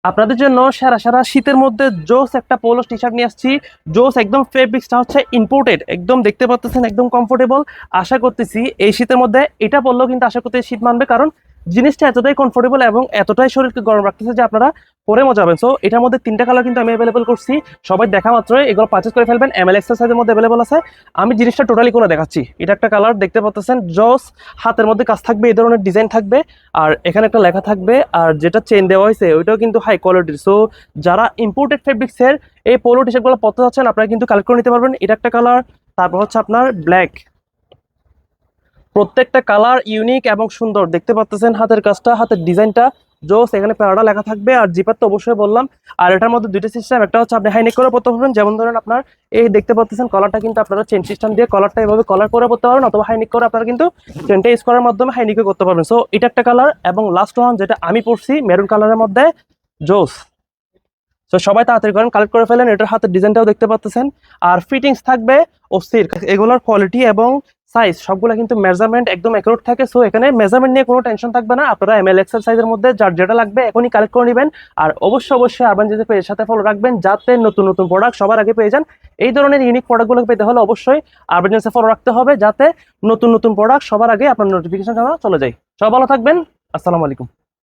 আপনাদের জন্য সেরা সেরা শীতের মধ্যে জোস একটা পোলো টি শার্ট নিয়ে আসছি। জোস একদম, ফেব্রিক্সটা হচ্ছে ইম্পোর্টেড, একদম দেখতে পাচ্ছেন একদম কমফোর্টেবল। আশা করতেছি এই শীতের মধ্যে এটা পরলেও কিন্তু আশা করতে শীত মানবে, কারণ জিনিসটা এতটাই কমফোর্টেবল এবং এতটাই শরীরকে গরম রাখতেছে যে আপনারা পরে মজা পাবেন। সো এটার মধ্যে তিনটা কালার কিন্তু আমি অ্যাভেলেবল করছি। সবাই দেখা মাত্র এগুলো পারচেস করে ফেলবেন। এমএল এক্সেল সাইজের মধ্যে অ্যাভেলেবল আছে। আমি জিনিসটা টোটালি করে দেখাচ্ছি। এটা একটা কালার দেখতে পাচ্ছেন জোস, হাতের মধ্যে কাজ থাকবে, এই ধরনের ডিজাইন থাকবে, আর এখানে একটা লেখা থাকবে, আর যেটা চেন দেওয়া হয়েছে ওইটাও কিন্তু হাই কোয়ালিটির। সো যারা ইম্পোর্টেড ফেব্রিক্সের এই পোলো টি শার্টগুলো পরতে যাচ্ছেন আপনারা কিন্তু কালেক্ট করে নিতে পারবেন। এটা একটা কালার, তারপর হচ্ছে আপনার ব্ল্যাক। প্রত্যেকটা কালার ইউনিক এবং সুন্দর দেখতে পাচ্ছেন। হাতের কাজটা, হাতের ডিজাইনটা জোস, এখানে প্যারাডা লেখা থাকবে, আর জিপার তো অবশ্যই বললাম। আর এটার মধ্যে দুইটা সিস্টেম, একটা হচ্ছে আপনি হাইনেক করে পড়তে পারবেন, যেমন ধরেন আপনার এই দেখতে পাচ্ছেন কলারটা কিন্তু আপনারা চেন সিস্টেম দিয়ে কলারটা এভাবে কলার করে পড়তে পারবেন, অথবা হাইনেক করে আপনারা কিন্তু চেনটা ইউজ করার মাধ্যমে হাইনেকও করতে পারবেন। সো এটা একটা কালার, এবং লাস্ট ওয়ান যেটা আমি পড়ছি মেরুন কালারের মধ্যে জোস। তো সবাই তাড়াতাড়ি করেন, কালেক্ট করে ফেলেন। এটার হাতের ডিজাইনটাও দেখতে পাচ্ছেন, আর ফিটিংস থাকবে অস্থির। এগুলোর কোয়ালিটি এবং সাইজ সবগুলো কিন্তু মেজারমেন্ট একদম অ্যাকুরেট থাকে। সো এখানে মেজারমেন্ট নিয়ে কোনো টেনশন থাকবে না। আপনারা এমএল এক্সেল সাইজের মধ্যে যার যেটা লাগবে এখনই কালেক্ট করে নেবেন। আর অবশ্যই আরবান জেজে পেজের সাথে ফলো রাখবেন, যাতে নতুন নতুন প্রোডাক্ট সবার আগে পেয়ে যান। এই ধরনের ইউনিক প্রোডাক্টগুলো পেতে হলে অবশ্যই আরবান জেজে ফলো রাখতে হবে, যাতে নতুন নতুন প্রোডাক্ট সবার আগে আপনার নোটিফিকেশন চলে যায়। সবাই ভালো থাকবেন। আসসালামু আলাইকুম।